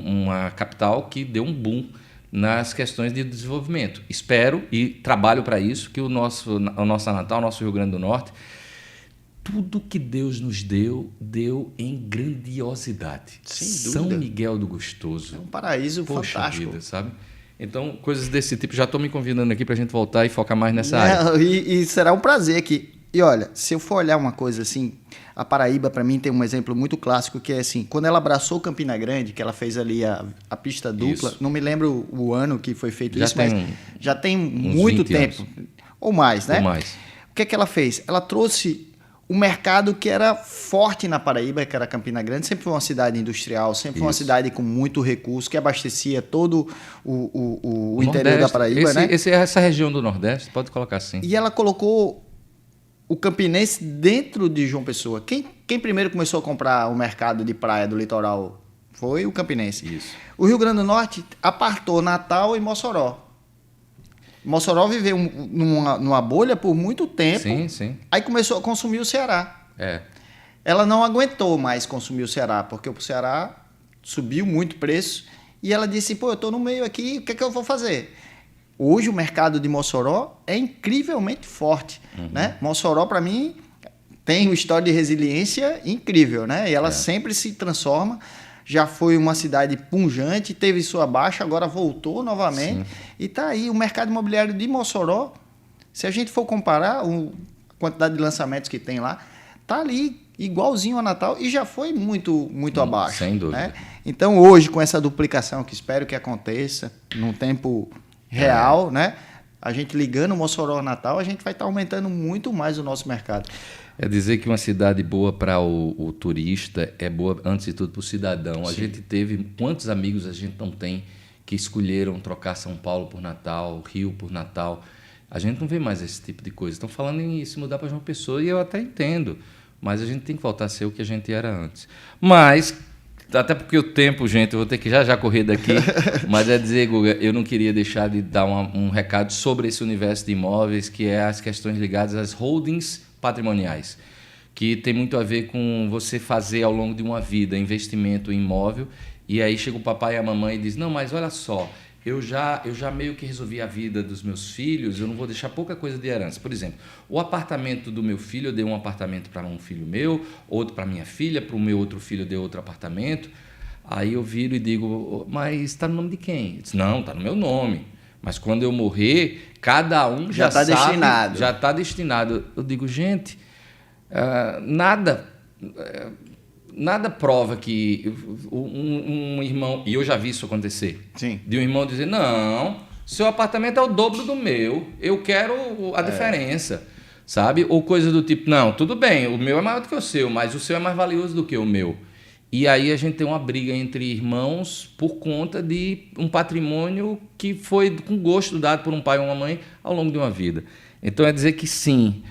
Uma capital que deu um boom nas questões de desenvolvimento. Espero e trabalho para isso, que o nosso Natal, o nosso Rio Grande do Norte, tudo que Deus nos deu em grandiosidade. Sem São dúvida. Miguel do Gostoso. É um paraíso fantástico. Vida, sabe? Então, coisas desse tipo, já estou me convidando aqui para a gente voltar e focar mais nessa área. E será um prazer aqui. E olha, se eu for olhar uma coisa assim, a Paraíba, para mim, tem um exemplo muito clássico, que é assim, quando ela abraçou Campina Grande, que ela fez ali a pista dupla, Isso. não me lembro o ano que foi feito Já isso, tem mas já tem muito tempo. Anos. Ou mais, né? Ou mais. O que é que ela fez? Ela trouxe o mercado que era forte na Paraíba, que era Campina Grande, sempre foi uma cidade industrial, sempre foi uma cidade com muito recurso, que abastecia todo o interior da Paraíba, né? Essa região do Nordeste, pode colocar assim. E ela colocou o campinense dentro de João Pessoa. Quem primeiro começou a comprar o mercado de praia do litoral foi o campinense. Isso. O Rio Grande do Norte apartou Natal e Mossoró. Mossoró viveu numa bolha por muito tempo. Sim. Aí começou a consumir o Ceará. Ela não aguentou mais consumir o Ceará, porque o Ceará subiu muito o preço. E ela disse, eu estou no meio aqui, o que é que eu vou fazer? Hoje o mercado de Mossoró é incrivelmente forte, né? Mossoró, para mim, tem uma história de resiliência incrível, né? E ela sempre se transforma. Já foi uma cidade pujante, teve sua baixa, agora voltou novamente. Sim. E está aí o mercado imobiliário de Mossoró. Se a gente for comparar a quantidade de lançamentos que tem lá, está ali igualzinho a Natal e já foi muito abaixo. Sem dúvida. Né? Então, hoje, com essa duplicação, que espero que aconteça num tempo real, né? A gente ligando o Mossoró ao Natal, a gente vai estar aumentando muito mais o nosso mercado. É dizer que uma cidade boa para o turista é boa, antes de tudo, para o cidadão. A gente teve... Quantos amigos a gente não tem que escolheram trocar São Paulo por Natal, Rio por Natal? A gente não vê mais esse tipo de coisa. Estão falando em se mudar para João Pessoa e eu até entendo. mas a gente tem que voltar a ser o que a gente era antes. Mas, até porque o tempo, gente, eu vou ter que já correr daqui, mas é dizer, Guga, eu não queria deixar de dar um recado sobre esse universo de imóveis, que é as questões ligadas às holdings patrimoniais, que tem muito a ver com você fazer ao longo de uma vida investimento em imóvel, e aí chega o papai e a mamãe e diz, não, mas olha só, eu já meio que resolvi a vida dos meus filhos, eu não vou deixar pouca coisa de herança. Por exemplo, o apartamento do meu filho, eu dei um apartamento para um filho meu, outro para minha filha, para o meu outro filho eu dei outro apartamento. Aí eu viro e digo, mas está no nome de quem? Ele diz, não, está no meu nome. Mas quando eu morrer, cada um já está destinado. Já está destinado. Eu digo, gente, nada prova que um irmão... E eu já vi isso acontecer. Sim. De um irmão dizer, não, seu apartamento é o dobro do meu, eu quero a diferença, sabe? Ou coisa do tipo, não, tudo bem, o meu é maior do que o seu, mas o seu é mais valioso do que o meu. E aí a gente tem uma briga entre irmãos por conta de um patrimônio que foi com gosto dado por um pai ou uma mãe ao longo de uma vida. Então é dizer que sim...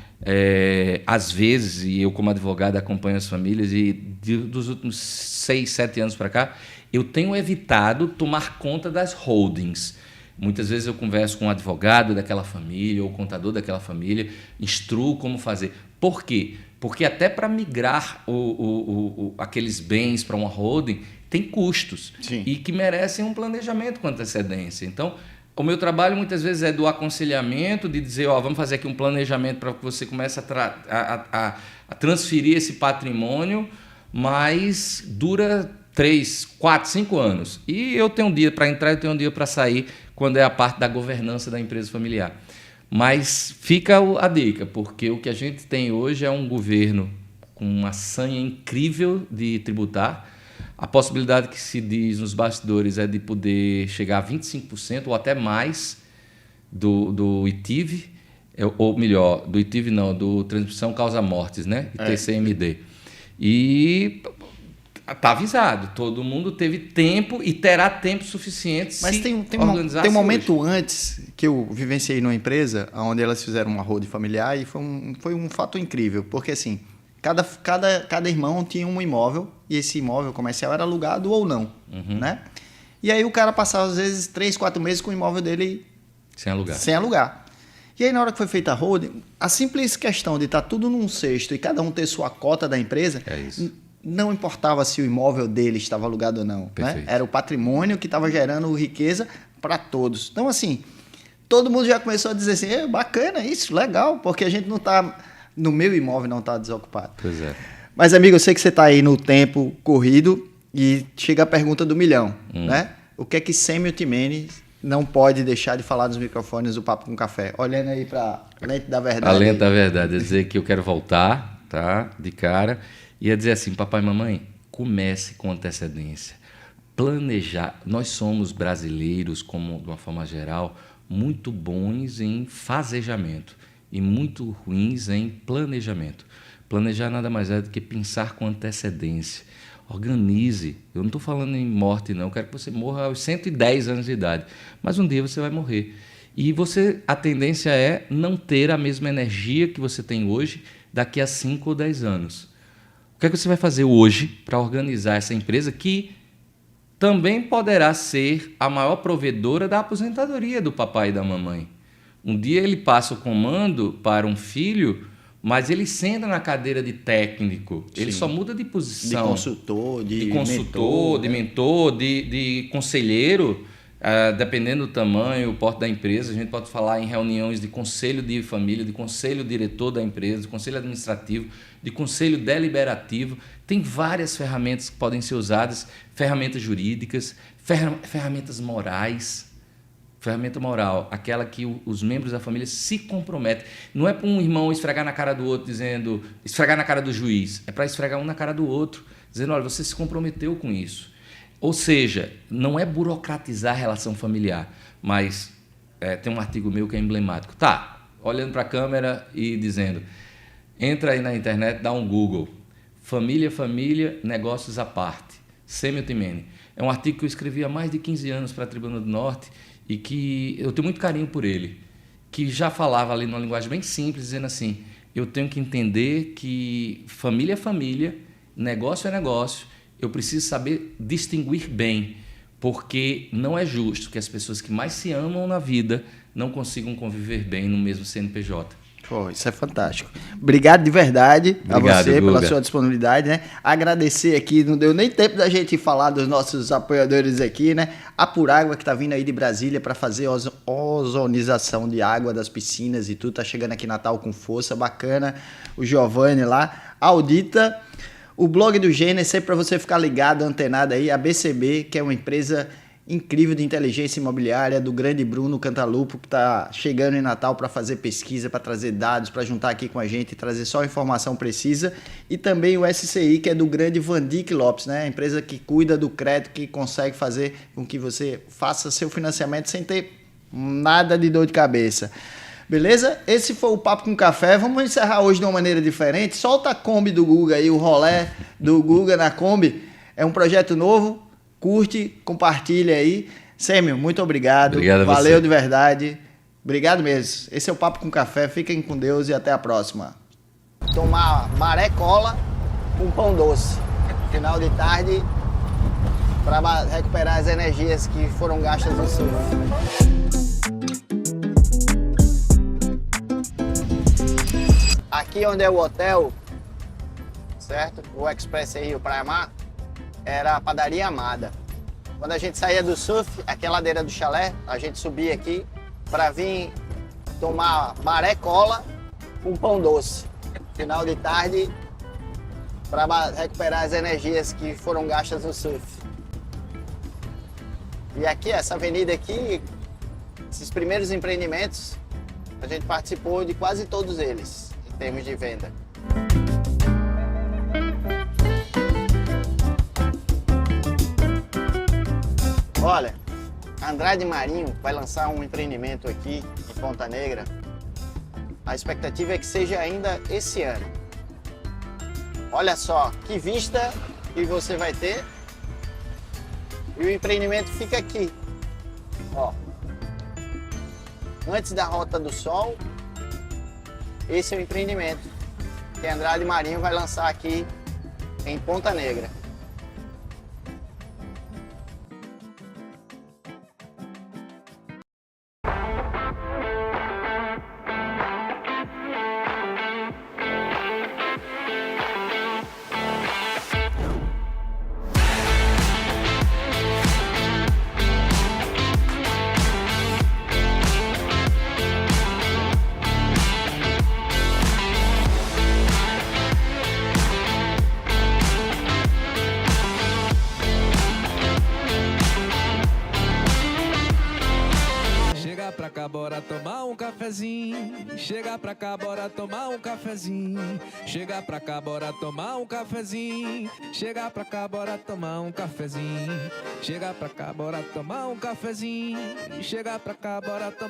às vezes, e eu como advogado acompanho as famílias, e dos últimos 6, 7 anos para cá, eu tenho evitado tomar conta das holdings. Muitas vezes eu converso com um advogado daquela família ou contador daquela família, instruo como fazer. Por quê? Porque até para migrar aqueles bens para uma holding tem custos. Sim. E que merecem um planejamento com antecedência. Então, o meu trabalho muitas vezes é do aconselhamento, de dizer, vamos fazer aqui um planejamento para que você comece a transferir esse patrimônio, mas dura 3, 4, 5 anos. E eu tenho um dia para entrar e tenho um dia para sair, quando é a parte da governança da empresa familiar. Mas fica a dica, porque o que a gente tem hoje é um governo com uma sanha incrível de tributar. A possibilidade que se diz nos bastidores é de poder chegar a 25% ou até mais do ITIV, ou melhor, do ITIV não, do Transmissão Causa Mortes, né? TCMD. E está avisado, todo mundo teve tempo e terá tempo suficiente. Mas se tem um momento antes que eu vivenciei numa empresa onde elas fizeram uma holding familiar e foi um fato incrível, porque assim, cada irmão tinha um imóvel e esse imóvel comercial era alugado ou não, né? E aí o cara passava às vezes 3, 4 meses com o imóvel dele sem alugar. E aí na hora que foi feita a holding, a simples questão de estar tudo num cesto e cada um ter sua cota da empresa, não importava se o imóvel dele estava alugado ou não, né? Era o patrimônio que estava gerando riqueza para todos. Então assim, todo mundo já começou a dizer assim, bacana isso, legal, porque a gente não está... No meu imóvel não está desocupado. Pois é. Mas, amigo, eu sei que você está aí no tempo corrido e chega a pergunta do milhão, né? O que é que Sêmio Timene não pode deixar de falar nos microfones do Papo com Café? Olhando aí para a lente da verdade. A lente da verdade. É dizer que eu quero voltar, tá? De cara. E é dizer assim, papai e mamãe, comece com antecedência. Planejar. Nós somos brasileiros, como de uma forma geral, muito bons em fazejamento e muito ruins em planejamento. Planejar nada mais é do que pensar com antecedência. Organize. Eu não estou falando em morte, não. Eu quero que você morra aos 110 anos de idade. Mas um dia você vai morrer. E a tendência é não ter a mesma energia que você tem hoje daqui a 5 ou 10 anos. O que é que você vai fazer hoje para organizar essa empresa que também poderá ser a maior provedora da aposentadoria do papai e da mamãe? Um dia ele passa o comando para um filho, mas ele senta na cadeira de técnico. Sim. Ele só muda de posição. De consultor, de mentor, de conselheiro, dependendo do tamanho, o porte da empresa. A gente pode falar em reuniões de conselho de família, de conselho diretor da empresa, de conselho administrativo, de conselho deliberativo. Tem várias ferramentas que podem ser usadas, ferramentas jurídicas, ferramentas morais. Ferramenta moral, aquela que os membros da família se comprometem. Não é para um irmão esfregar na cara do outro, esfregar na cara do juiz, é para esfregar um na cara do outro, dizendo, olha, você se comprometeu com isso. Ou seja, não é burocratizar a relação familiar, mas tem um artigo meu que é emblemático. Tá, olhando para a câmera e dizendo, entra aí na internet, dá um Google, família, negócios à parte, Sêmio Timene. É um artigo que eu escrevi há mais de 15 anos para a Tribuna do Norte, e que eu tenho muito carinho por ele, que já falava ali numa linguagem bem simples, dizendo assim, eu tenho que entender que família é família, negócio é negócio. Eu preciso saber distinguir bem, porque não é justo que as pessoas que mais se amam na vida não consigam conviver bem no mesmo CNPJ. Pô, isso é fantástico. Obrigado de verdade. Obrigado, a você, Guga, pela sua disponibilidade, né? Agradecer aqui, não deu nem tempo da gente falar dos nossos apoiadores aqui, né? A Purágua, que tá vindo aí de Brasília para fazer ozonização de água das piscinas e tudo, tá chegando aqui em Natal com força, bacana. O Giovanni lá, a Audita, o blog do Gênesis, para você ficar ligado, antenado aí, a BCB, que é uma empresa incrível de inteligência imobiliária, do grande Bruno Cantalupo, que está chegando em Natal para fazer pesquisa, para trazer dados, para juntar aqui com a gente e trazer só informação precisa. E também o SCI, que é do grande Vandic Lopes, né? A empresa que cuida do crédito, que consegue fazer com que você faça seu financiamento sem ter nada de dor de cabeça. Beleza? Esse foi o Papo com Café. Vamos encerrar hoje de uma maneira diferente. Solta a Kombi do Guga aí, o rolê do Guga na Kombi. É um projeto novo. Curte, compartilha aí. Sêmio, muito obrigado. Obrigado a você. Valeu de verdade. Obrigado mesmo. Esse é o Papo com Café. Fiquem com Deus e até a próxima. Tomar maré cola com pão doce. Final de tarde, para recuperar as energias que foram gastas no surf. Aqui onde é o hotel, certo? O Express aí, o Praia Mar, era a Padaria Amada. Quando a gente saía do surf, aqui é a ladeira do chalé, a gente subia aqui para vir tomar maré cola com pão doce. Final de tarde, para recuperar as energias que foram gastas no surf. E aqui, essa avenida aqui, esses primeiros empreendimentos, a gente participou de quase todos eles, em termos de venda. Olha, Andrade Marinho vai lançar um empreendimento aqui em Ponta Negra. A expectativa é que seja ainda esse ano. Olha só, que vista que você vai ter. E o empreendimento fica aqui. Ó. Antes da Rota do Sol, esse é o empreendimento que Andrade Marinho vai lançar aqui em Ponta Negra. Pra cá, bora tomar um cafezinho. Chega pra cá, bora tomar um cafezinho. Chega pra cá, bora tomar um cafezinho. Chega pra cá, bora tomar um cafezinho. Chega pra cá, bora tomar um cafezinho. Chega pra cá, bora tomar